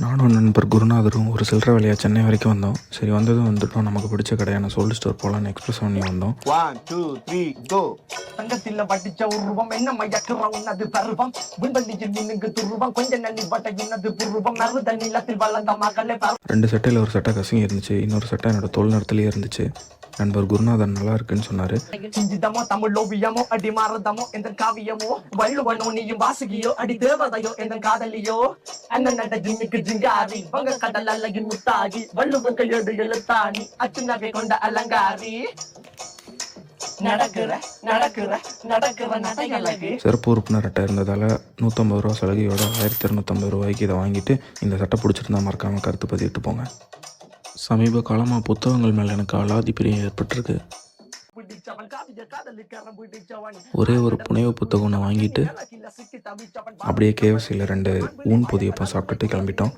நானும் நண்பர் குருநாதரும் ஒரு சில்லறை வேலையாக சென்னை வரைக்கும் வந்தோம். சரி வந்ததும் வந்துட்டோம், நமக்கு பிடிச்ச கடையான சோல்டு ஸ்டோர் போகலான்னு எக்ஸ்பிரஸ் பண்ணி வந்தோம். 1 2 3 கோ. தங்கத்தில் படிச்ச உருவம் என்ன மயக்குற உன்னது பருவம் விண்வெளியில் நின்னுக்கு துருவம் கொஞ்ச நன்னி பட்ட இன்னது புருவம் நறுத நிலத்தில் வளர்ந்த மகளே 2 சட்டையில் ஒரு சட்டை கசங்கி இருந்துச்சு, இன்னொரு சட்டை என்னோட தோல் நிறத்துலேயே இருந்துச்சு. நண்பர் குருநாதன் நல்லா இருக்குன்னு சொன்னார். சிஞ்சிதமோ தமிழ் ஓவியமோ அடி மாறதமோ எந்த காவியமோ வள்ளுவனோ நீயும் வாசுகியோ அடி தேவதையோ எந்த காதலியோ அண்ணன் நட ஜிம்மிக்கு ஜிங்காரி வங்க கடல் அல்லகின் முத்தாகி வள்ளுவன் கையோடு எழுத்தாணி அச்சு நகை கொண்ட அலங்காரி நடக்கிற நடக்கிற நடக்கிற நடையழகு. சிறப்பு உறுப்பினர் அட்டை இருந்ததால் 150 ரூபா சலுகையோட 1250 ரூபாய்க்கு இதை வாங்கிட்டு இந்த சட்டை பிடிச்சிருந்தா மறக்காமல் கருத்து பதிவிட்டு போங்க. சமீப காலமாக புத்தகங்கள் மேலே எனக்கு அலாதி பிரியம் ஏற்பட்டிருக்கு. ஒரே ஒரு புனைவு புத்தகம் ஒன்று வாங்கிட்டு அப்படியே KFCயில் 2 ஊன் பொதியப்பம் சாப்பிட்டுட்டு கிளம்பிட்டோம்.